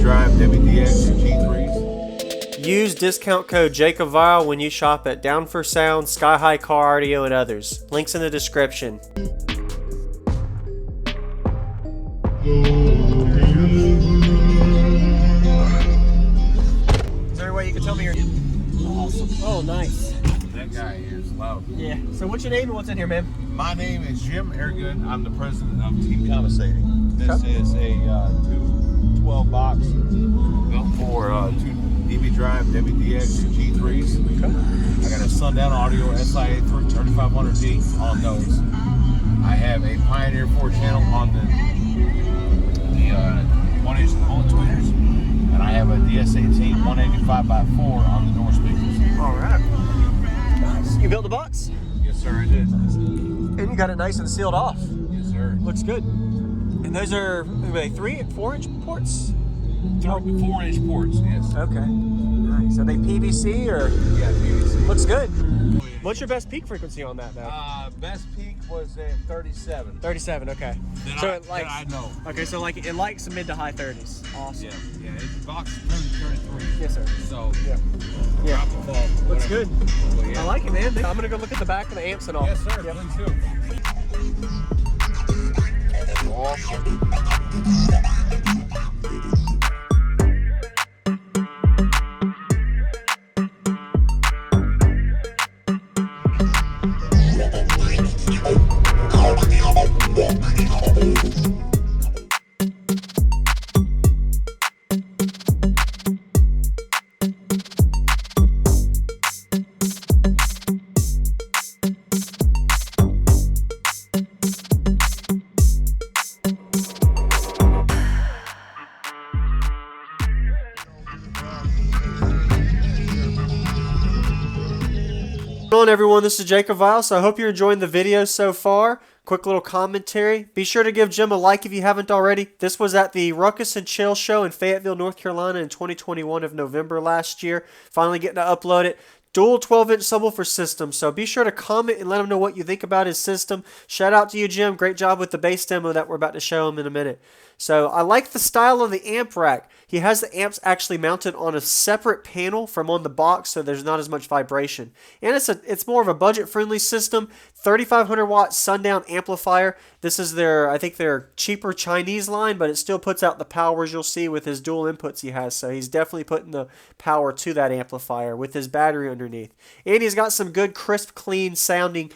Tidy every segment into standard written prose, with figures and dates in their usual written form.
drive WDX and G3s. Use discount code JacobVile when you shop at Down for Sound, Sky High Car Audio, and others. Links in the description. Is there a way you can tell me your... Awesome. Oh, nice. That guy is loud. Yeah. So what's your name and what's in here, man? My name is Jim Airgood. I'm the president of Team Compensating. This is a 212 box built for 2 DB Drive WDX G3s. I got a Sundown Audio SIA 3500D on those. I have a Pioneer 4 channel on the 1-inch bullet tweeters, and I have a DS18 185x4 on the door speakers. All right. Nice. You built the box? Yes, sir, I did. And you got it nice and sealed off. Yes, sir. Looks good. And those are 3 and 4-inch ports? 4-inch ports, yes. Okay. Nice. Are they PVC or? Yeah, PVC. Looks good. What's your best peak frequency on that, though? Best peak was at 37. 37, okay. That I know. Okay, so like it likes mid to high 30s. Awesome. Yeah, its box is 33. Yes, sir. So, yeah. Drop the ball. Looks good. Well, yeah. I like it, man. I'm gonna go look at the back of the amps and all. Yes, sir. Yep. Please do. Hello everyone, this is Jacob Vile, so I hope you're enjoying the video so far. Quick little commentary. Be sure to give Jim a like if you haven't already. This was at the Ruckus and Chill show in Fayetteville, North Carolina in 2021 of November last year. Finally getting to upload it. Dual 12-inch subwoofer system, so be sure to comment and let him know what you think about his system. Shout out to you, Jim. Great job with the bass demo that we're about to show him in a minute. So I like the style of the amp rack. He has the amps actually mounted on a separate panel from on the box, so there's not as much vibration. And it's more of a budget-friendly system. 3,500 watt Sundown amplifier. This is I think their cheaper Chinese line, but it still puts out the powers you'll see with his dual inputs he has. So he's definitely putting the power to that amplifier with his battery underneath. And he's got some good, crisp, clean sounding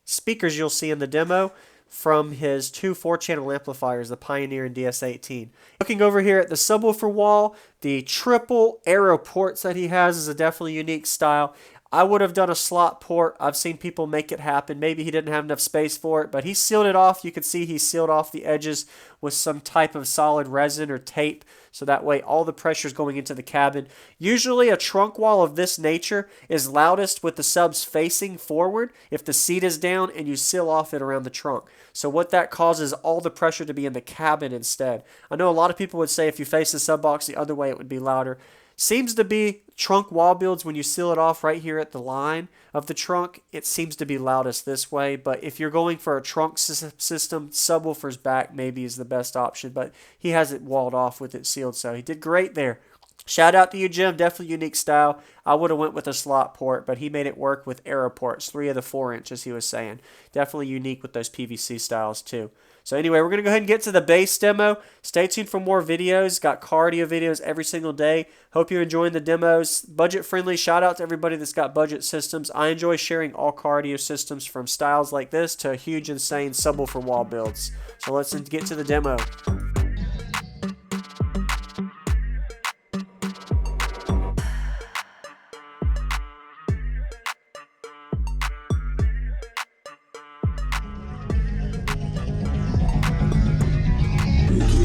speakers you'll see in the demo from his 2 4-channel amplifiers, the Pioneer and DS18. Looking over here at the subwoofer wall, the triple arrow ports that he has is a definitely unique style. I would have done a slot port. I've seen people make it happen. Maybe he didn't have enough space for it, but he sealed it off. You can see he sealed off the edges with some type of solid resin or tape, so that way all the pressure is going into the cabin. Usually a trunk wall of this nature is loudest with the subs facing forward if the seat is down and you seal off it around the trunk. So what that causes all the pressure to be in the cabin instead. I know a lot of people would say if you face the sub box the other way it would be louder. Seems to be trunk wall builds when you seal it off right here at the line of the trunk. It seems to be loudest this way, but if you're going for a trunk system, subwoofer's back maybe is the best option, but he has it walled off with it sealed, so he did great there. Shout out to you, Jim. Definitely unique style. I would have went with a slot port, but he made it work with arrow ports, 3 of the 4-inch, as he was saying. Definitely unique with those PVC styles, too. So anyway, we're going to go ahead and get to the bass demo. Stay tuned for more videos. Got cardio videos every single day. Hope you're enjoying the demos. Budget-friendly. Shout out to everybody that's got budget systems. I enjoy sharing all cardio systems from styles like this to huge, insane subwoofer wall builds. So let's get to the demo.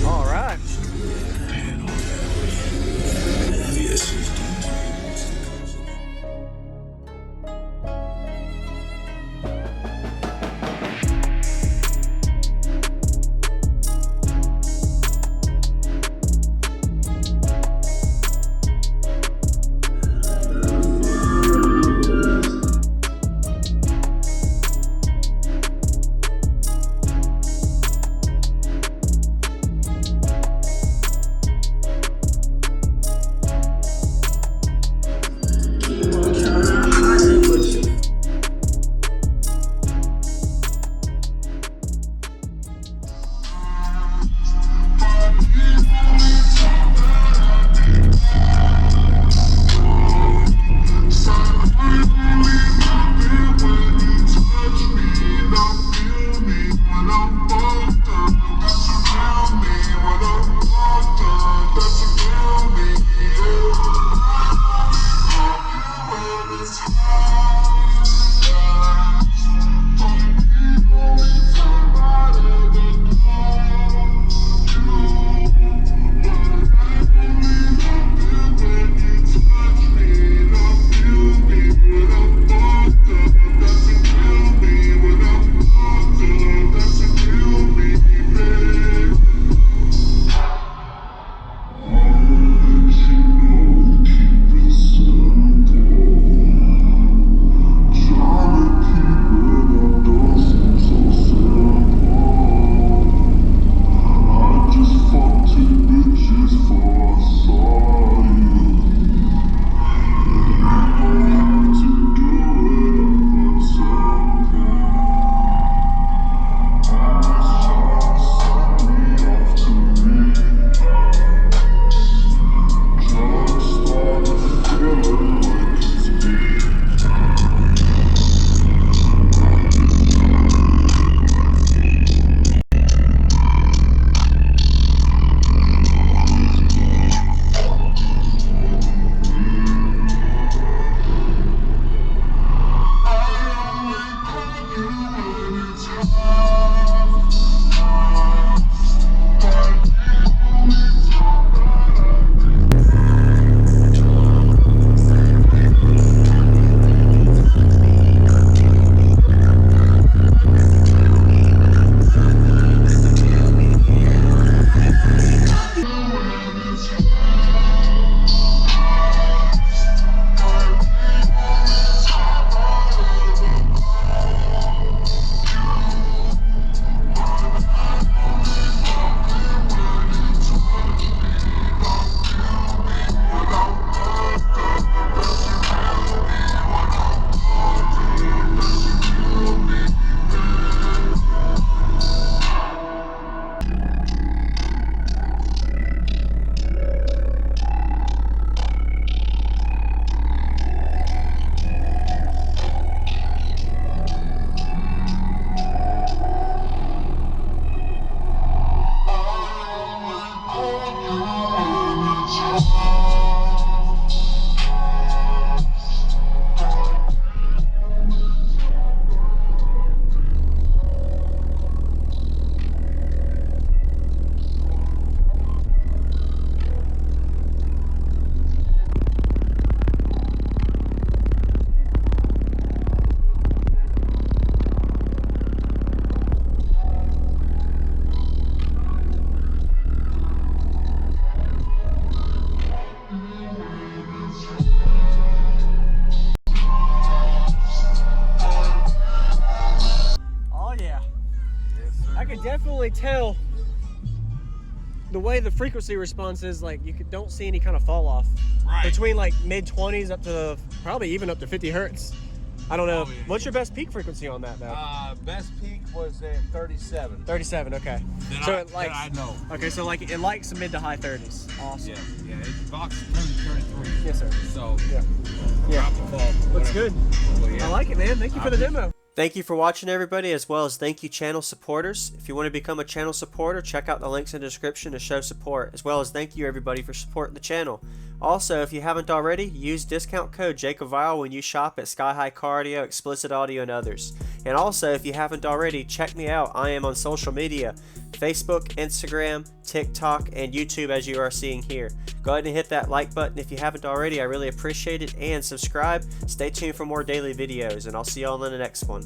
All right. definitely tell the way the frequency response is, like you don't see any kind of fall off. Right. Between like mid 20s up to probably even up to 50 hertz. I don't know. Oh, yeah. What's your best peak frequency on that though? Best peak was at 37. 37, okay. I know. Okay, so like it likes mid to high 30s. Awesome. Yeah. It's box turned 33. Yes, sir. So Yeah. drop the ball. Looks good. Well, yeah. I like it, man. Thank you for the demo. Thank you for watching, everybody, as well as thank you, channel supporters. If you want to become a channel supporter, check out the links in the description to show support, as well as thank you, everybody, for supporting the channel. Also, if you haven't already, use discount code JACOVILE when you shop at Sky High Cardio, Explicit Audio, and others. And also, if you haven't already, check me out. I am on social media, Facebook, Instagram, TikTok, and YouTube, as you are seeing here. Go ahead and hit that like button if you haven't already. I really appreciate it. And subscribe. Stay tuned for more daily videos, and I'll see you all in the next one.